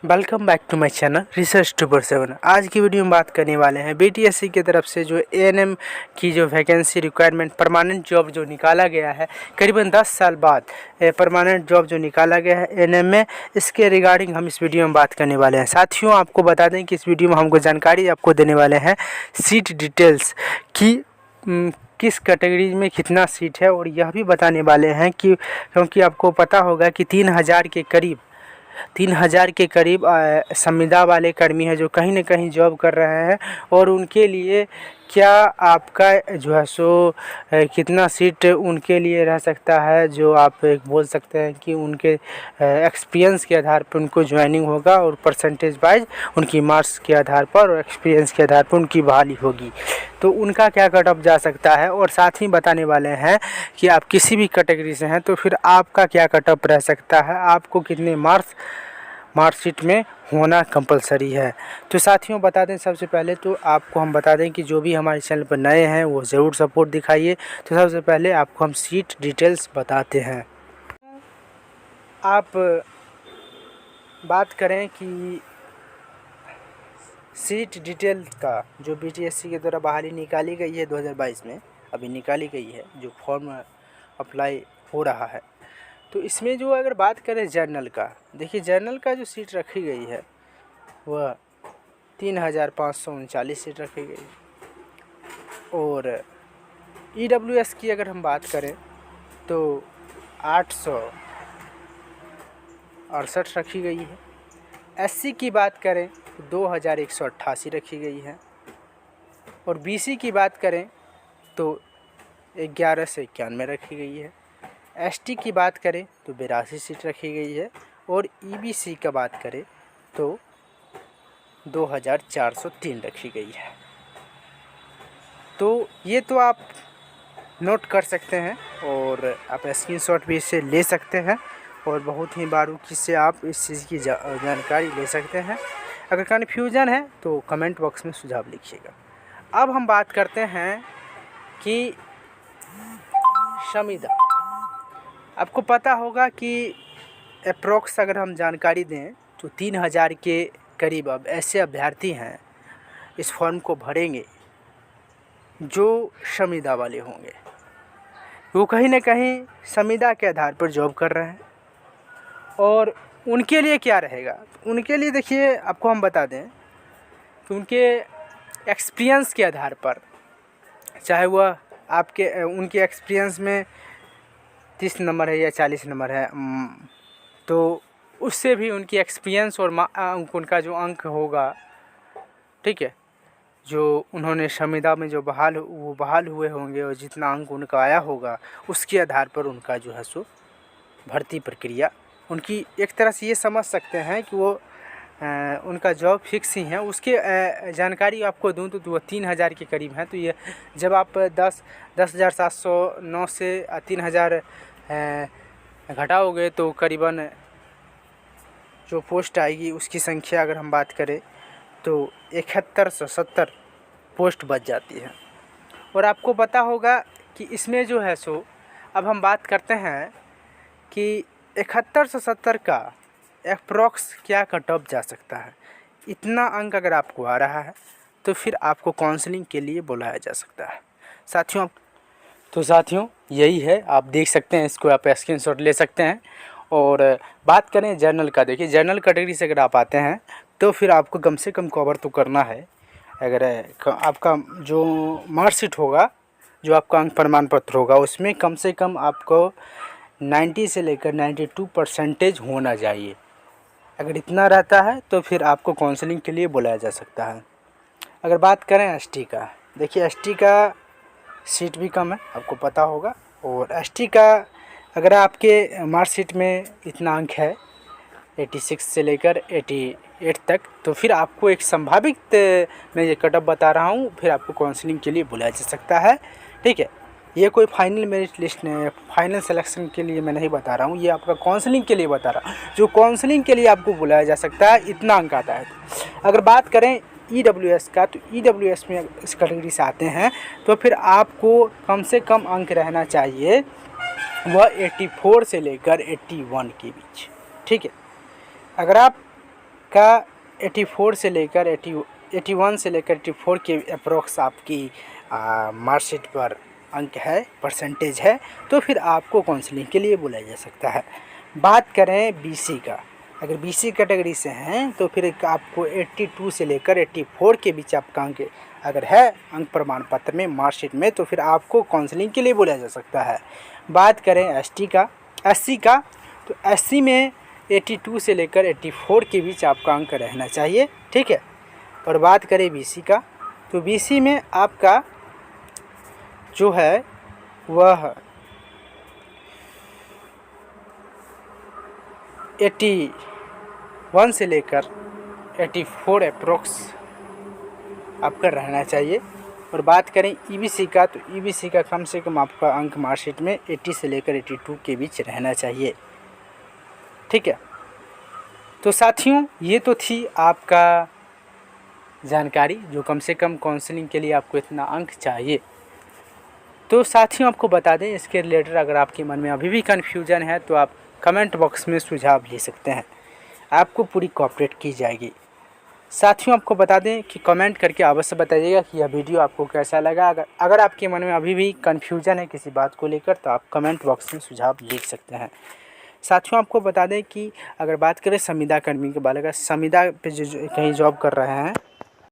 Welcome back to my channel research 247। आज की video में बात करने वाले हैं बीटीएससी की तरफ से जो एएनएम की जो वैकेंसी रिक्वायरमेंट परमानेंट जॉब जो निकाला गया है, करीबन 10 साल बाद परमानेंट जॉब जो निकाला गया है एएनएम में, इसके रिगार्डिंग हम इस वीडियो में बात करने वाले हैं। साथियों, आपको बता दें कि इस वीडियो में हमको जानकारी आपको देने वाले हैं सीट डिटेल्स की, किस कैटेगरी में कितना सीट है, और यह भी बताने वाले हैं कि क्योंकि आपको पता होगा कि 3000 के करीब संविदा वाले कर्मी हैं जो कहीं ना कहीं जॉब कर रहे हैं, और उनके लिए क्या आपका जो है सो कितना सीट उनके लिए रह सकता है, जो आप बोल सकते हैं कि उनके एक्सपीरियंस के आधार पर उनको ज्वाइनिंग होगा, और परसेंटेज वाइज उनकी मार्क्स के आधार पर और एक्सपीरियंस के आधार पर उनकी बहाली होगी, तो उनका क्या कट ऑफ जा सकता है। और साथ ही बताने वाले हैं कि आप किसी भी कैटेगरी से हैं तो फिर आपका क्या कट ऑफ रह सकता है, आपको कितने मार्कशीट में होना कंपलसरी है। तो साथियों, बता दें सबसे पहले तो आपको हम बता दें कि जो भी हमारे चैनल पर नए हैं वो ज़रूर सपोर्ट दिखाइए। तो सबसे पहले आपको हम सीट डिटेल्स बताते हैं। आप बात करें कि सीट डिटेल का जो बीटीएससी के द्वारा बहाली निकाली गई है 2022 में, अभी निकाली गई है, जो फॉर्म अप्लाई हो रहा है, तो इसमें जो अगर बात करें जर्नल का, देखिए जर्नल का जो सीट रखी गई है वह 3539 सीट रखी गई है। और ईडब्ल्यूएस की अगर हम बात करें तो 868 रखी गई है। एससी की बात करें तो 2188 रखी गई है। और बीसी की बात करें तो 11 से 91 रखी गई है। एसटी की बात करें तो 82 सीट रखी गई है। और ईबीसी का बात करें तो 2403 रखी गई है। तो ये तो आप नोट कर सकते हैं और आप स्क्रीनशॉट भी इससे ले सकते हैं, और बहुत ही बारीकी से आप इस चीज़ की जानकारी ले सकते हैं। अगर कन्फ्यूजन है तो कमेंट बॉक्स में सुझाव लिखिएगा। अब हम बात करते हैं कि संविदा, आपको पता होगा कि अप्रोक्स अगर हम जानकारी दें तो 3000 के करीब अब ऐसे अभ्यर्थी हैं इस फॉर्म को भरेंगे जो संविदा वाले होंगे। वो कहीं ना कहीं संविदा के आधार पर जॉब कर रहे हैं, और उनके लिए क्या रहेगा, उनके लिए देखिए आपको हम बता दें कि उनके एक्सपीरियंस के आधार पर, चाहे वह उनके एक्सपीरियंस में 30 नंबर है या 40 नंबर है, तो उससे भी उनकी एक्सपीरियंस और उनका जो अंक होगा, ठीक है, जो उन्होंने संविदा में जो बहाल हुए होंगे और जितना अंक उनका आया होगा, उसके आधार पर उनका जो है सो भर्ती प्रक्रिया उनकी एक तरह से ये समझ सकते हैं कि वो उनका जॉब फिक्स ही है। उसके जानकारी आपको दूं तो वो 3000 के करीब है। तो ये जब आप 10,709 से 3000 घटाओगे तो करीबन जो पोस्ट आएगी उसकी संख्या अगर हम बात करें तो 7170 पोस्ट बच जाती है। और आपको पता होगा कि इसमें जो है सो अब हम बात करते हैं कि 7170 का अप्रॉक्स क्या कट ऑफ जा सकता है। इतना अंक अगर आपको आ रहा है तो फिर आपको काउंसलिंग के लिए बुलाया जा सकता है। साथियों यही है, आप देख सकते हैं, इसको आप स्क्रीनशॉट ले सकते हैं। और बात करें जर्नल का, देखिए जर्नल कैटेगरी से अगर आप आते हैं तो फिर आपको कम से कम कवर तो करना है। अगर आपका जो मार्कशीट होगा, जो आपका अंक प्रमाण पत्र होगा, उसमें कम से कम आपको 90 से लेकर 92% होना चाहिए। अगर इतना रहता है तो फिर आपको काउंसलिंग के लिए बुलाया जा सकता है। अगर बात करें एसटी का, देखिए एसटी का सीट भी कम है, आपको पता होगा। और एसटी का अगर आपके मार्कशीट में इतना अंक है 86 से लेकर 88 तक, तो फिर आपको एक संभावित, मैं ये कट ऑफ बता रहा हूँ, फिर आपको काउंसलिंग के लिए बुलाया जा सकता है। ठीक है, ये कोई फाइनल मेरिट लिस्ट नहीं, फाइनल सिलेक्शन के लिए मैं नहीं बता रहा हूँ, ये आपका काउंसलिंग के लिए बता रहा हूँ। जो काउंसलिंग के लिए आपको बुलाया जा सकता है, इतना अंक आता है। अगर बात करें ईडब्ल्यूएस का, तो ईडब्ल्यूएस में इस कैटेगरी से आते हैं तो फिर आपको कम से कम अंक रहना चाहिए वह 84 से लेकर 81 के बीच। ठीक है, अगर आप का 84 से लेकर 81 से लेकर 84 के अप्रोक्स आपकी मार्कशीट पर अंक है, परसेंटेज है, तो फिर आपको काउंसलिंग के लिए बुलाया जा सकता है। बात करें बीसी का, अगर बीसी कैटेगरी से हैं तो फिर आपको 82 से लेकर 84 के बीच आपका अंक अगर है अंक प्रमाण पत्र में, मार्कशीट में, तो फिर आपको काउंसलिंग के लिए बुलाया जा सकता है। बात करें एससी का, तो एससी में 82 से लेकर 84 के बीच आपका अंक रहना चाहिए, ठीक है। और बात करें बीसी का, तो बीसी में आपका जो है वह 81 से लेकर 84 अप्रोक्स आपका रहना चाहिए। और बात करें ईबीसी का, तो ईबीसी का कम से कम आपका अंक मार्कशीट में 80 से लेकर 82 के बीच रहना चाहिए, ठीक है। तो साथियों, ये तो थी आपका जानकारी जो कम से कम काउंसलिंग के लिए आपको इतना अंक चाहिए। तो साथियों, आपको बता दें इसके रिलेटेड अगर आपके मन में अभी भी कन्फ्यूजन है तो आप कमेंट बॉक्स में सुझाव ले सकते हैं, आपको पूरी कोऑपरेट की जाएगी। साथियों, आपको बता दें कि कमेंट करके अवश्य बताइएगा कि यह वीडियो आपको कैसा लगा। अगर आपके मन में अभी भी कन्फ्यूजन है किसी बात को लेकर तो आप कमेंट बॉक्स में सुझाव लिख सकते हैं। साथियों, आपको बता दें कि अगर बात करें संविदा कर्मी के बारे में, संविदा पे जो कहीं जॉब कर रहे हैं